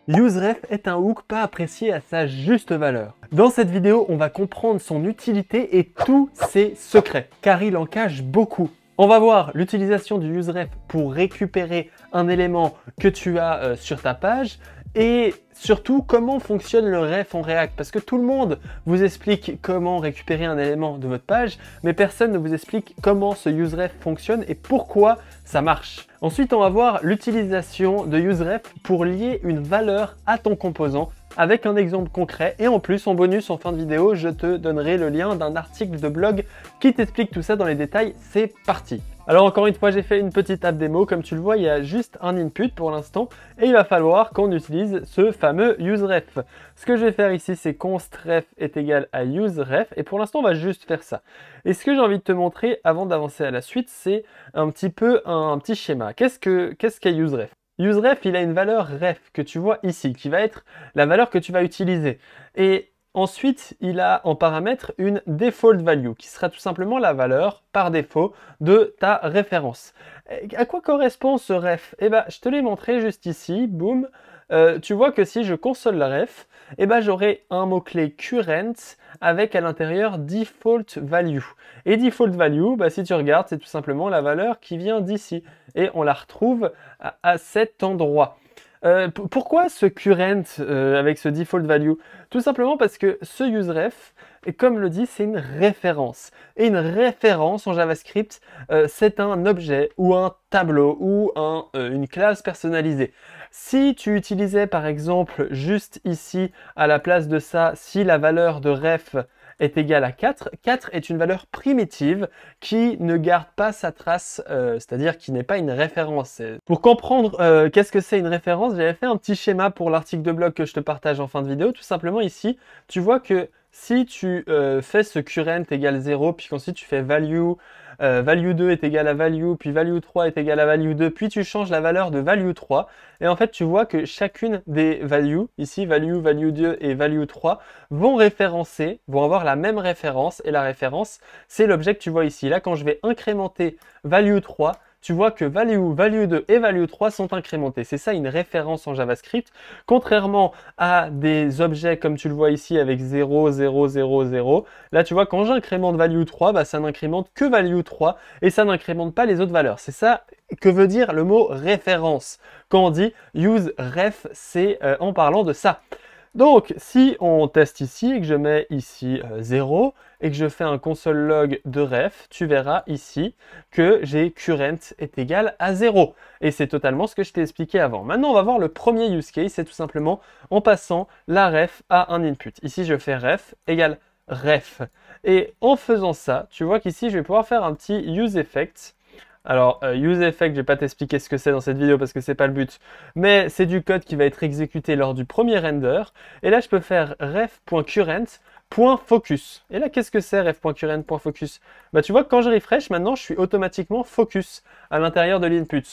useRef est un hook pas apprécié à sa juste valeur. Dans cette vidéo, on va comprendre son utilité et tous ses secrets, car il en cache beaucoup. On va voir l'utilisation du useRef pour récupérer un élément que tu as sur ta page et surtout comment fonctionne le ref en React, parce que tout le monde vous explique comment récupérer un élément de votre page, mais personne ne vous explique comment ce useRef fonctionne et pourquoi ça marche. Ensuite, on va voir l'utilisation de useRef pour lier une valeur à ton composant avec un exemple concret, et en plus, en bonus en fin de vidéo, je te donnerai le lien d'un article de blog qui t'explique tout ça dans les détails. C'est parti! Alors encore une fois, j'ai fait une petite app démo. Comme tu le vois, il y a juste un input pour l'instant et il va falloir qu'on utilise ce fameux useRef. Ce que je vais faire ici, c'est constref est égal à useRef et pour l'instant, on va juste faire ça. Et ce que j'ai envie de te montrer avant d'avancer à la suite, c'est un petit schéma. Qu'est-ce qu'est useRef? useRef, il a une valeur ref que tu vois ici, qui va être la valeur que tu vas utiliser. Et ensuite, il a en paramètre une default value, qui sera tout simplement la valeur par défaut de ta référence. Et à quoi correspond ce ref? Eh ben, je te l'ai montré juste ici, boum. Tu vois que si je console la ref, eh ben, j'aurai un mot-clé current avec à l'intérieur default value. Et default value, bah, si tu regardes, c'est tout simplement la valeur qui vient d'ici. Et on la retrouve à cet endroit. Pourquoi ce current avec ce default value? Tout simplement parce que ce useRef, comme le dit, c'est une référence. Et une référence en JavaScript, c'est un objet ou un tableau ou une classe personnalisée. Si tu utilisais par exemple juste ici à la place de ça, si la valeur de ref est égale à 4, 4 est une valeur primitive qui ne garde pas sa trace, c'est-à-dire qui n'est pas une référence. Pour comprendre qu'est-ce que c'est une référence, j'avais fait un petit schéma pour l'article de blog que je te partage en fin de vidéo. Tout simplement ici, tu vois que si tu fais ce current égale 0, puis qu'ensuite tu fais value, value 2 est égal à value, puis value 3 est égal à value 2, puis tu changes la valeur de value 3, et en fait tu vois que chacune des values, ici value, value 2 et value 3, vont avoir la même référence, et la référence, c'est l'objet que tu vois ici. Là, quand je vais incrémenter value 3, tu vois que value, value 2 et value 3 sont incrémentés. C'est ça une référence en JavaScript, contrairement à des objets comme tu le vois ici avec 0, 0, 0, 0. Là, tu vois, quand j'incrémente value 3, bah, ça n'incrémente que value 3 et ça n'incrémente pas les autres valeurs. C'est ça que veut dire le mot référence. Quand on dit use ref, c'est en parlant de ça. Donc, si on teste ici et que je mets ici 0 et que je fais un console log de ref, tu verras ici que j'ai current est égal à 0. Et c'est totalement ce que je t'ai expliqué avant. Maintenant, on va voir le premier use case, c'est tout simplement en passant la ref à un input. Ici, je fais ref égale ref. Et en faisant ça, tu vois qu'ici, je vais pouvoir faire un petit use effect. Alors, useEffect, je vais pas t'expliquer ce que c'est dans cette vidéo parce que c'est pas le but, mais c'est du code qui va être exécuté lors du premier render. Et là, je peux faire ref.current.focus. Et là, qu'est-ce que c'est ref.current.focus? Bah, tu vois que quand je refresh, maintenant, je suis automatiquement focus à l'intérieur de l'input.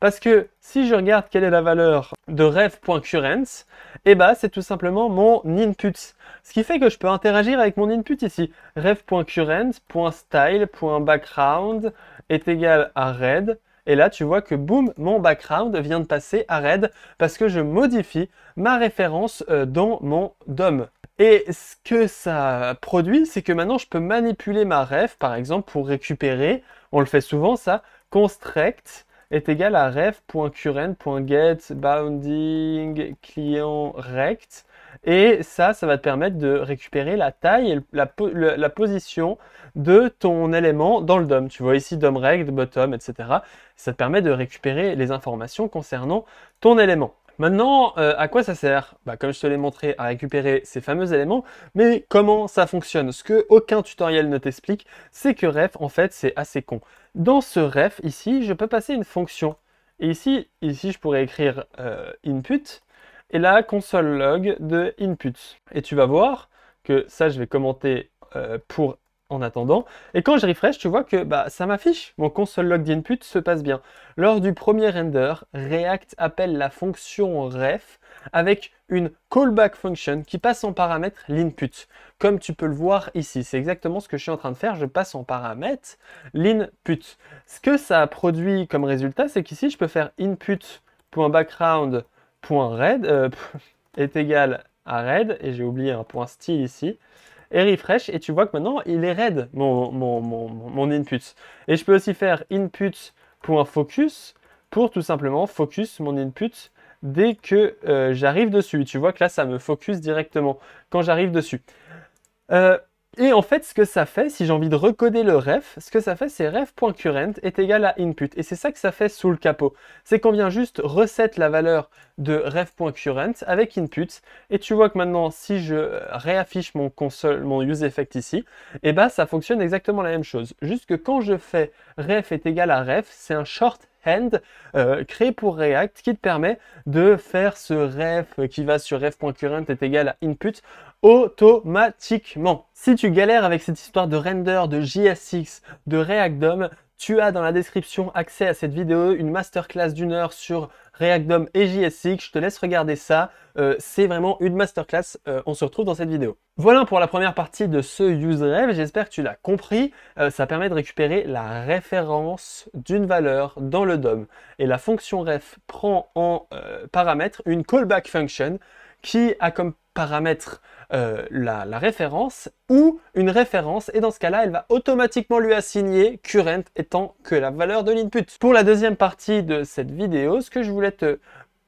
Parce que si je regarde quelle est la valeur de ref.current, eh bah, c'est tout simplement mon input. Ce qui fait que je peux interagir avec mon input ici. ref.current.style.background est égal à red. Et là, tu vois que boum, mon background vient de passer à red parce que je modifie ma référence dans mon DOM. Et ce que ça produit, c'est que maintenant, je peux manipuler ma ref, par exemple, pour récupérer, on le fait souvent ça, constrict est égal à ref.current.getBounding client rect. Et ça va te permettre de récupérer la taille et la position de ton élément dans le DOM. Tu vois ici DOM rect, bottom, etc. Ça te permet de récupérer les informations concernant ton élément. Maintenant, à quoi ça sert? Bah, comme je te l'ai montré, à récupérer ces fameux éléments, mais comment ça fonctionne? Ce que aucun tutoriel ne t'explique, c'est que ref, en fait, c'est assez con. Dans ce ref, ici, je peux passer une fonction. Et ici je pourrais écrire input, et là, console log de input. Et tu vas voir que ça, je vais commenter pour en attendant. Et quand je refresh, tu vois que bah, ça m'affiche. Mon console log d'input se passe bien. Lors du premier render, React appelle la fonction ref avec une callback function qui passe en paramètre l'input. Comme tu peux le voir ici, c'est exactement ce que je suis en train de faire. Je passe en paramètre l'input. Ce que ça a produit comme résultat, c'est qu'ici, je peux faire input.background .red est égal à red, et j'ai oublié un point style ici, et refresh, et tu vois que maintenant il est red mon input. Et je peux aussi faire input.focus pour tout simplement focus mon input dès que j'arrive dessus. Tu vois que là ça me focus directement quand j'arrive dessus. Et en fait, ce que ça fait, si j'ai envie de recoder le ref, ce que ça fait, c'est ref.current est égal à input. Et c'est ça que ça fait sous le capot. C'est qu'on vient juste reset la valeur de ref.current avec input. Et tu vois que maintenant, si je réaffiche mon console, mon useEffect ici, et ben ça fonctionne exactement la même chose. Juste que quand je fais ref est égal à ref, c'est un shorthand créé pour React qui te permet de faire ce ref qui va sur ref.current est égal à input automatiquement. Si tu galères avec cette histoire de render, de JSX, de React DOM, tu as dans la description accès à cette vidéo, une masterclass d'1 heure sur React DOM et JSX. Je te laisse regarder ça. C'est vraiment une masterclass. On se retrouve dans cette vidéo. Voilà pour la première partie de ce useRef. J'espère que tu l'as compris. Ça permet de récupérer la référence d'une valeur dans le DOM. Et la fonction ref prend en paramètre une callback function qui a comme paramètre la référence ou une référence, et dans ce cas-là, elle va automatiquement lui assigner current étant que la valeur de l'input. Pour la deuxième partie de cette vidéo, ce que je voulais te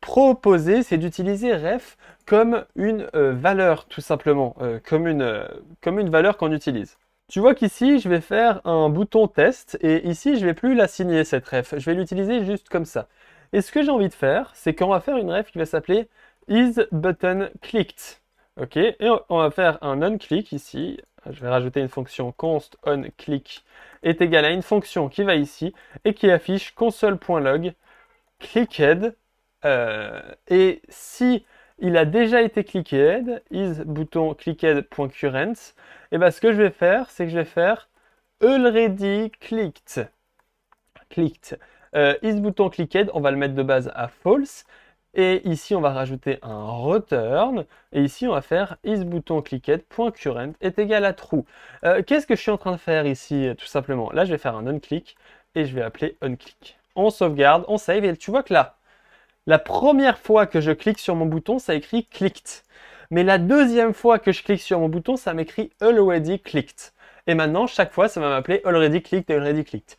proposer, c'est d'utiliser ref comme une valeur, tout simplement, comme une valeur qu'on utilise. Tu vois qu'ici, je vais faire un bouton test, et ici, je vais plus l'assigner cette ref, je vais l'utiliser juste comme ça. Et ce que j'ai envie de faire, c'est qu'on va faire une ref qui va s'appeler isButtonClicked. Ok, et on va faire un onClick ici. Je vais rajouter une fonction const onClick est égal à une fonction qui va ici et qui affiche console.log clicked. Et si il a déjà été clicked, isButtonClicked.current, et ben ce que je vais faire, c'est que je vais faire already clicked. isButtonClicked, on va le mettre de base à false. Et ici, on va rajouter un return. Et ici, on va faire isButtonClicked.current est égal à true. Qu'est-ce que je suis en train de faire ici, tout simplement? Là, je vais faire un onClick et je vais appeler onClick. On sauvegarde, on save. Et tu vois que là, la première fois que je clique sur mon bouton, ça écrit clicked. Mais la deuxième fois que je clique sur mon bouton, ça m'écrit already clicked. Et maintenant, chaque fois, ça va m'appeler already clicked et already clicked.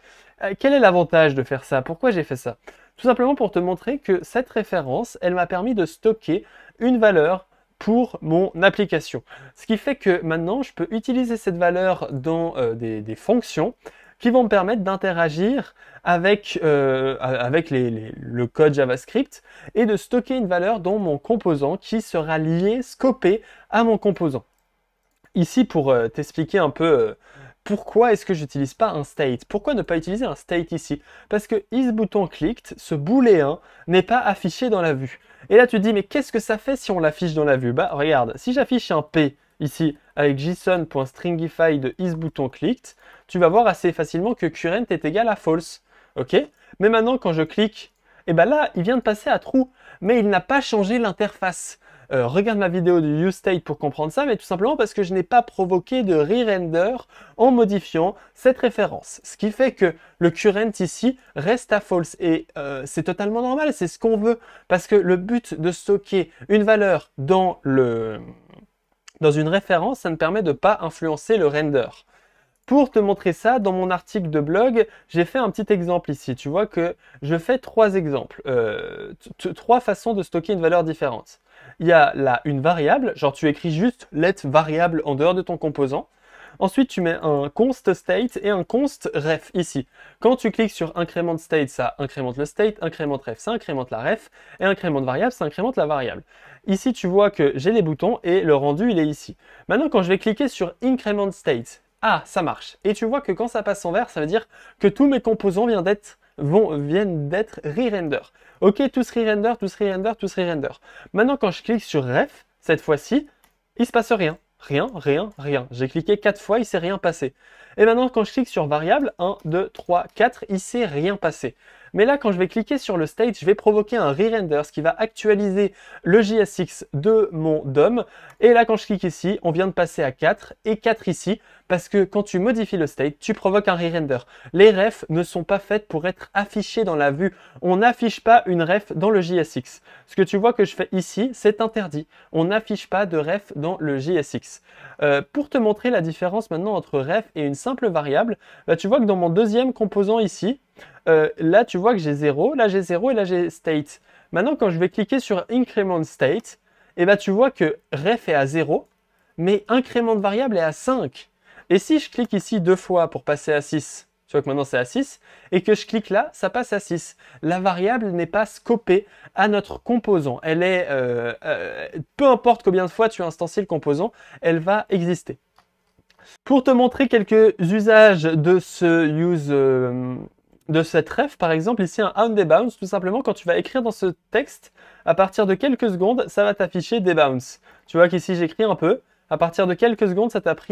Quel est l'avantage de faire ça? Pourquoi j'ai fait ça? Tout simplement pour te montrer que cette référence, elle m'a permis de stocker une valeur pour mon application. Ce qui fait que maintenant, je peux utiliser cette valeur dans des fonctions qui vont me permettre d'interagir avec, le code JavaScript et de stocker une valeur dans mon composant qui sera lié, scopé à mon composant. Ici, pour t'expliquer un peu pourquoi est-ce que j'utilise pas un state? Pourquoi ne pas utiliser un state ici? Parce que isButtonClicked, ce booléen, n'est pas affiché dans la vue. Et là, tu te dis, mais qu'est-ce que ça fait si on l'affiche dans la vue? Bah, regarde, si j'affiche un P ici avec json.stringify de isButtonClicked, tu vas voir assez facilement que current est égal à false. Ok? Mais maintenant, quand je clique, et ben là, il vient de passer à true, mais il n'a pas changé l'interface. Regarde ma vidéo de useState pour comprendre ça, mais tout simplement parce que je n'ai pas provoqué de re-render en modifiant cette référence. Ce qui fait que le current ici reste à false, et c'est totalement normal, c'est ce qu'on veut, parce que le but de stocker une valeur dans une référence, ça ne permet de ne pas influencer le render. Pour te montrer ça, dans mon article de blog, j'ai fait un petit exemple ici. Tu vois que je fais trois exemples, trois façons de stocker une valeur différente. Il y a là une variable, genre tu écris juste let variable en dehors de ton composant. Ensuite, tu mets un const state et un const ref ici. Quand tu cliques sur incrément state, ça incrémente le state, incrément ref, ça incrémente la ref, et incrément variable, ça incrémente la variable. Ici, tu vois que j'ai les boutons et le rendu, il est ici. Maintenant, quand je vais cliquer sur incrément state, ah, ça marche. Et tu vois que quand ça passe en vert, ça veut dire que tous mes composants viennent d'être re-render. Ok, tous re-render, tous re-render, tous re-render. Maintenant, quand je clique sur ref, cette fois-ci, il se passe rien. Rien, rien, rien. J'ai cliqué 4 fois, il ne s'est rien passé. Et maintenant, quand je clique sur variable, 1, 2, 3, 4, il ne s'est rien passé. Mais là, quand je vais cliquer sur le state, je vais provoquer un re-render, ce qui va actualiser le JSX de mon DOM. Et là, quand je clique ici, on vient de passer à 4 et 4 ici, Parce que quand tu modifies le state, tu provoques un re-render. Les refs ne sont pas faites pour être affichées dans la vue. On n'affiche pas une ref dans le JSX. Ce que tu vois que je fais ici, c'est interdit. On n'affiche pas de ref dans le JSX. Pour te montrer la différence maintenant entre ref et une simple variable, bah, tu vois que dans mon deuxième composant ici, là tu vois que j'ai 0, là j'ai 0 et là j'ai state. Maintenant quand je vais cliquer sur increment state, et bah, tu vois que ref est à 0, mais incrément de variable est à 5. Et si je clique ici 2 fois pour passer à 6, tu vois que maintenant c'est à 6, et que je clique là, ça passe à 6. La variable n'est pas scopée à notre composant. Elle est, peu importe combien de fois tu instancies le composant, elle va exister. Pour te montrer quelques usages de ce de cette ref, par exemple, ici un onDebounce, tout simplement quand tu vas écrire dans ce texte, à partir de quelques secondes, ça va t'afficher debounce. Tu vois qu'ici j'écris un peu, à partir de quelques secondes,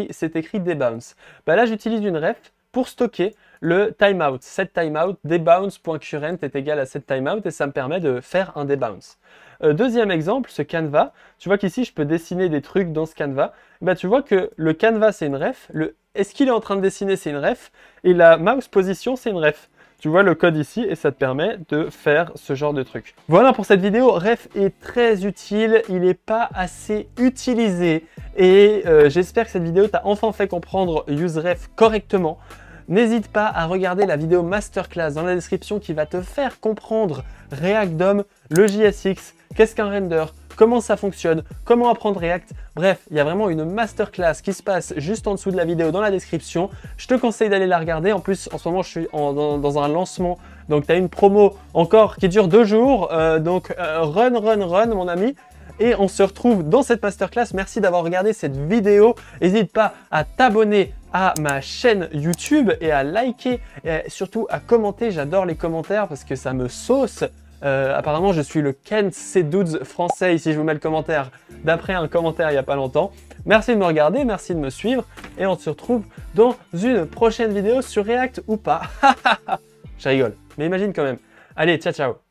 c'est écrit debounce. Bah là, j'utilise une ref pour stocker le timeout. Set timeout, debounce.current est égal à set timeout et ça me permet de faire un debounce. Deuxième exemple, ce canevas. Tu vois qu'ici, je peux dessiner des trucs dans ce canevas. Bah, tu vois que le canevas, c'est une ref. Est-ce qu'il est en train de dessiner, c'est une ref. Et la mouse position, c'est une ref. Tu vois le code ici et ça te permet de faire ce genre de truc. Voilà pour cette vidéo. Ref est très utile. Il n'est pas assez utilisé. Et j'espère que cette vidéo t'a enfin fait comprendre useRef correctement. N'hésite pas à regarder la vidéo masterclass dans la description qui va te faire comprendre React DOM, le JSX, qu'est-ce qu'un render, comment ça fonctionne, comment apprendre React. Bref, il y a vraiment une masterclass qui se passe juste en dessous de la vidéo dans la description. Je te conseille d'aller la regarder. En plus, en ce moment, je suis dans un lancement. Donc, tu as une promo encore qui dure 2 jours. Run, mon ami. Et on se retrouve dans cette masterclass. Merci d'avoir regardé cette vidéo. N'hésite pas à t'abonner à ma chaîne YouTube et à liker et surtout à commenter. J'adore les commentaires parce que ça me sauce. Apparemment, je suis le Ken C12 français. Ici, je vous mets le commentaire d'après un commentaire il n'y a pas longtemps. Merci de me regarder, merci de me suivre. Et on se retrouve dans une prochaine vidéo sur React ou pas. Je rigole, mais imagine quand même. Allez, ciao, ciao.